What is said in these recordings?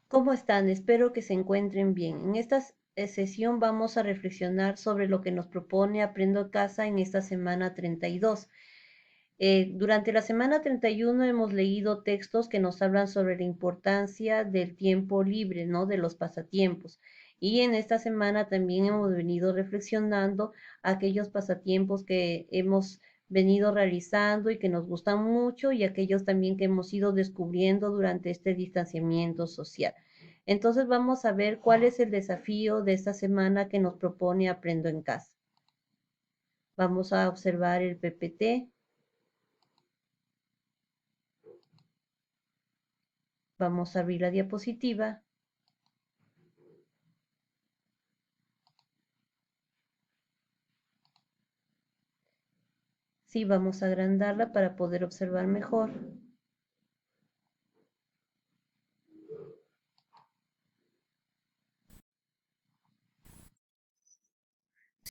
¿Cómo están? Espero que se encuentren bien. En esta sesión vamos a reflexionar sobre lo que nos propone Aprendo Casa en esta semana 32. Durante la semana 31 hemos leído textos que nos hablan sobre la importancia del tiempo libre, ¿no? De los pasatiempos. Y en esta semana también hemos venido reflexionando aquellos pasatiempos que hemos venido realizando y que nos gustan mucho y aquellos también que hemos ido descubriendo durante este distanciamiento social. Entonces vamos a ver cuál es el desafío de esta semana que nos propone Aprendo en Casa. Vamos a observar el PPT. Vamos a abrir la diapositiva. Sí, vamos a agrandarla para poder observar mejor.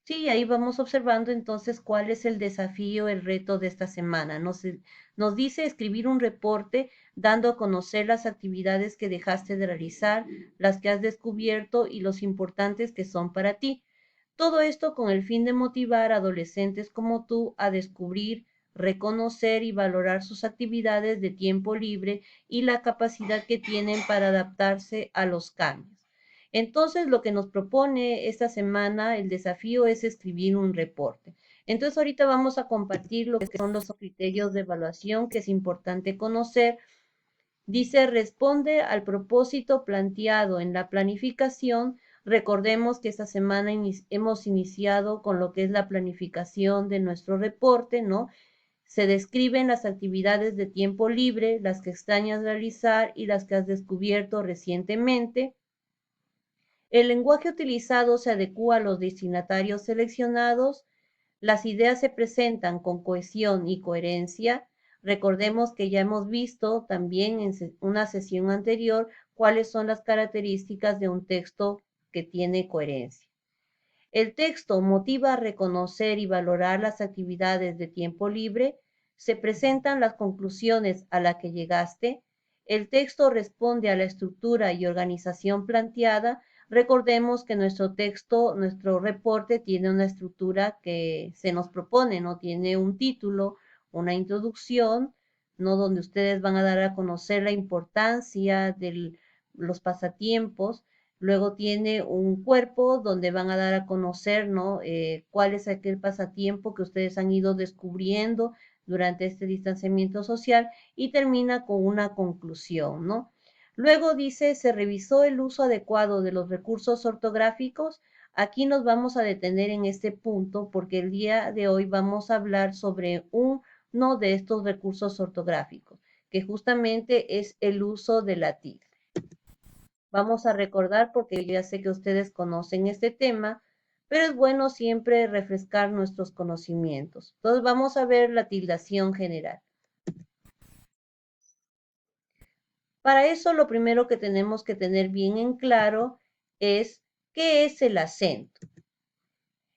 Sí, ahí vamos observando entonces cuál es el desafío, el reto de esta semana. Nos dice escribir un reporte dando a conocer las actividades que dejaste de realizar, las que has descubierto y los importantes que son para ti. Todo esto con el fin de motivar a adolescentes como tú a descubrir, reconocer y valorar sus actividades de tiempo libre y la capacidad que tienen para adaptarse a los cambios. Entonces, lo que nos propone esta semana, el desafío es escribir un reporte. Entonces, ahorita vamos a compartir lo que son los criterios de evaluación que es importante conocer. Dice, responde al propósito planteado en la planificación. Recordemos que esta semana hemos iniciado con lo que es la planificación de nuestro reporte, ¿no? Se describen las actividades de tiempo libre, las que extrañas realizar y las que has descubierto recientemente. El lenguaje utilizado se adecúa a los destinatarios seleccionados. Las ideas se presentan con cohesión y coherencia. Recordemos que ya hemos visto también en una sesión anterior cuáles son las características de un texto que tiene coherencia. El texto motiva a reconocer y valorar las actividades de tiempo libre. Se presentan las conclusiones a las que llegaste. El texto responde a la estructura y organización planteada. Recordemos que nuestro texto, nuestro reporte tiene una estructura que se nos propone, ¿no? Tiene un título, una introducción, ¿no? Donde ustedes van a dar a conocer la importancia de los pasatiempos. Luego tiene un cuerpo donde van a dar a conocer, ¿no? Cuál es aquel pasatiempo que ustedes han ido descubriendo durante este distanciamiento social y termina con una conclusión, ¿no? Luego dice, se revisó el uso adecuado de los recursos ortográficos. Aquí nos vamos a detener en este punto porque el día de hoy vamos a hablar sobre uno de estos recursos ortográficos, que justamente es el uso de la tilde. Vamos a recordar porque ya sé que ustedes conocen este tema, pero es bueno siempre refrescar nuestros conocimientos. Entonces vamos a ver la tildación general. Para eso lo primero que tenemos que tener bien en claro es qué es el acento.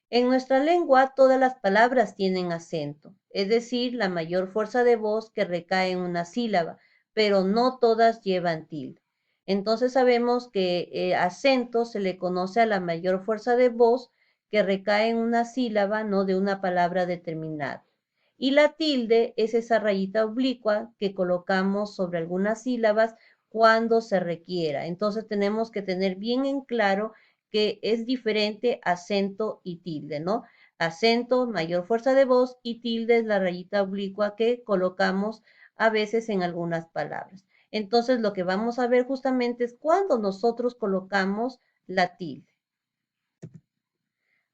En nuestra lengua todas las palabras tienen acento, es decir, la mayor fuerza de voz que recae en una sílaba, pero no todas llevan tilde. Entonces sabemos que acento se le conoce a la mayor fuerza de voz que recae en una sílaba, no de una palabra determinada. Y la tilde es esa rayita oblicua que colocamos sobre algunas sílabas cuando se requiera. Entonces tenemos que tener bien en claro que es diferente acento y tilde, ¿no? Acento, mayor fuerza de voz y tilde es la rayita oblicua que colocamos a veces en algunas palabras. Entonces, lo que vamos a ver justamente es cuando nosotros colocamos la tilde.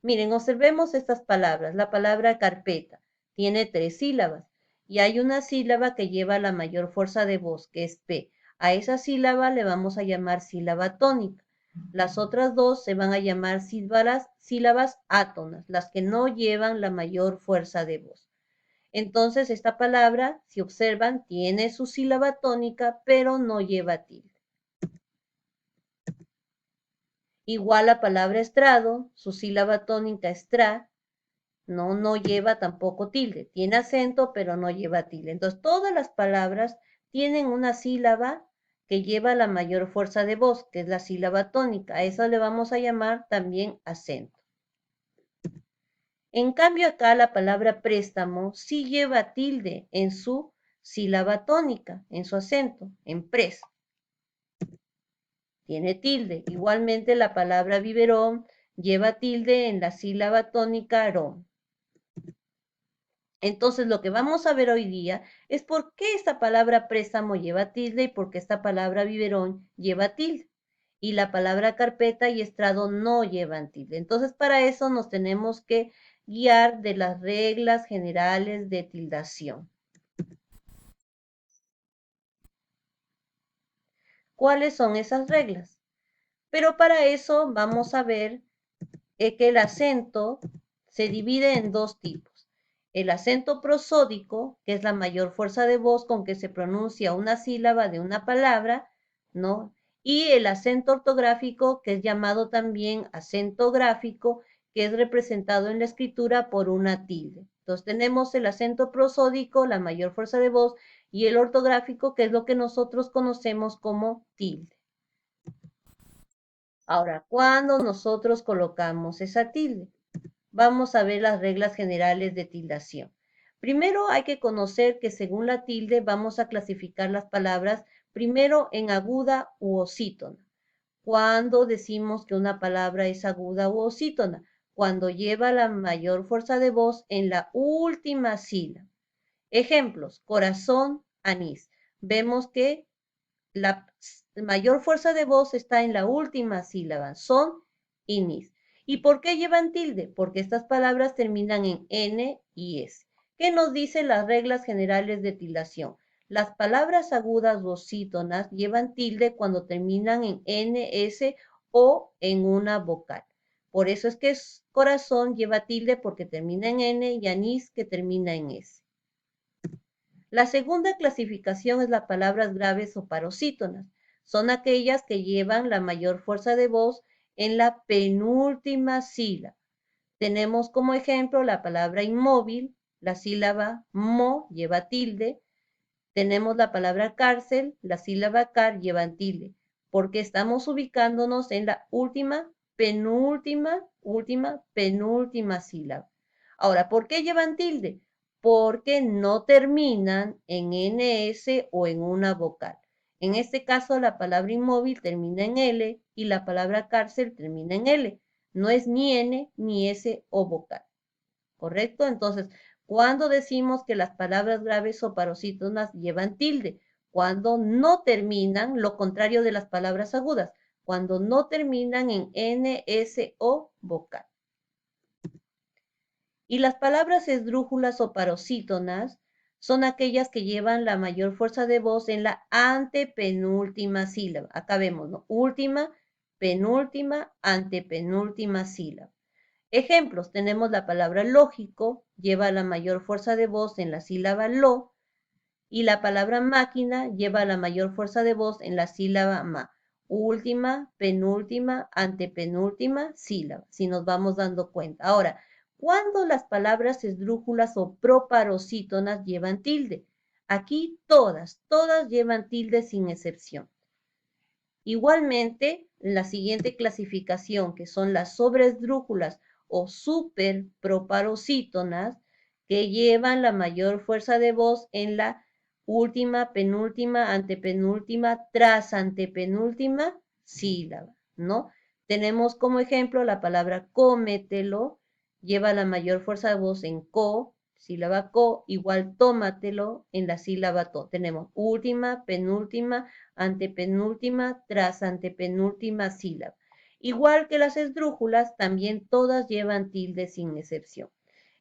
Miren, observemos estas palabras. La palabra carpeta tiene 3 sílabas y hay una sílaba que lleva la mayor fuerza de voz, que es P. A esa sílaba le vamos a llamar sílaba tónica. Las otras dos se van a llamar sílabas átonas, las que no llevan la mayor fuerza de voz. Entonces, esta palabra, si observan, tiene su sílaba tónica, pero no lleva tilde. Igual la palabra estrado, su sílaba tónica estra, no lleva tampoco tilde. Tiene acento, pero no lleva tilde. Entonces, todas las palabras tienen una sílaba que lleva la mayor fuerza de voz, que es la sílaba tónica. A eso le vamos a llamar también acento. En cambio, acá la palabra préstamo sí lleva tilde en su sílaba tónica, en su acento, en pres. Tiene tilde. Igualmente la palabra biberón lleva tilde en la sílaba tónica ron. Entonces, lo que vamos a ver hoy día es por qué esta palabra préstamo lleva tilde y por qué esta palabra biberón lleva tilde. Y la palabra carpeta y estrado no llevan tilde. Entonces, para eso nos tenemos que guiar de las reglas generales de tildación. ¿Cuáles son esas reglas? Pero para eso vamos a ver que el acento se divide en dos tipos. El acento prosódico, que es la mayor fuerza de voz con que se pronuncia una sílaba de una palabra, ¿no? Y el acento ortográfico, que es llamado también acento gráfico, que es representado en la escritura por una tilde. Entonces tenemos el acento prosódico, la mayor fuerza de voz, y el ortográfico, que es lo que nosotros conocemos como tilde. Ahora, ¿cuándo nosotros colocamos esa tilde? Vamos a ver las reglas generales de tildación. Primero hay que conocer que según la tilde vamos a clasificar las palabras primero en aguda u osítona. ¿Cuándo decimos que una palabra es aguda u osítona? Cuando lleva la mayor fuerza de voz en la última sílaba. Ejemplos, corazón, anís. Vemos que la mayor fuerza de voz está en la última sílaba, son y nis. ¿Y por qué llevan tilde? Porque estas palabras terminan en N y S. ¿Qué nos dicen las reglas generales de tildación? Las palabras agudas o osítonas llevan tilde cuando terminan en N, S o en una vocal. Por eso es que corazón lleva tilde porque termina en N y anís que termina en S. La segunda clasificación es las palabras graves o parosítonas. Son aquellas que llevan la mayor fuerza de voz en la penúltima sílaba. Tenemos como ejemplo la palabra inmóvil, la sílaba mo lleva tilde. Tenemos la palabra cárcel, la sílaba car lleva tilde, porque estamos ubicándonos en la penúltima sílaba. Ahora, ¿por qué llevan tilde? Porque no terminan en NS o en una vocal. En este caso, la palabra inmóvil termina en L y la palabra cárcel termina en L. No es ni N, ni S o vocal. ¿Correcto? Entonces, ¿cuándo decimos que las palabras graves o parosítonas llevan tilde? Cuando no terminan, lo contrario de las palabras agudas, cuando no terminan en N, S o vocal. Y las palabras esdrújulas o parosítonas son aquellas que llevan la mayor fuerza de voz en la antepenúltima sílaba. Acá vemos, ¿no? Última, penúltima, antepenúltima sílaba. Ejemplos, tenemos la palabra lógico, lleva la mayor fuerza de voz en la sílaba lo, y la palabra máquina lleva la mayor fuerza de voz en la sílaba ma. Última, penúltima, antepenúltima sílaba, si nos vamos dando cuenta. Ahora, ¿cuándo las palabras esdrújulas o proparosítonas llevan tilde? Aquí todas llevan tilde sin excepción. Igualmente, la siguiente clasificación, que son las sobresdrújulas o superproparosítonas, que llevan la mayor fuerza de voz en la última, penúltima, antepenúltima, tras antepenúltima sílaba, ¿no? Tenemos como ejemplo la palabra cómetelo, lleva la mayor fuerza de voz en co, sílaba co, igual tómatelo en la sílaba to. Tenemos última, penúltima, antepenúltima, tras antepenúltima sílaba. Igual que las esdrújulas, también todas llevan tilde sin excepción.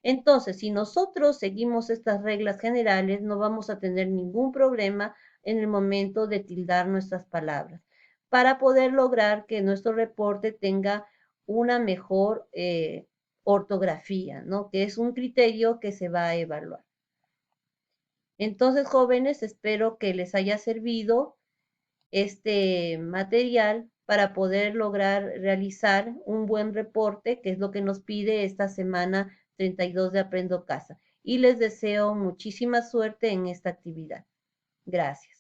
Entonces, si nosotros seguimos estas reglas generales, no vamos a tener ningún problema en el momento de tildar nuestras palabras, para poder lograr que nuestro reporte tenga una mejor ortografía, ¿no? Que es un criterio que se va a evaluar. Entonces, jóvenes, espero que les haya servido este material para poder lograr realizar un buen reporte, que es lo que nos pide esta semana 32 de Aprendo Casa. Y les deseo muchísima suerte en esta actividad. Gracias.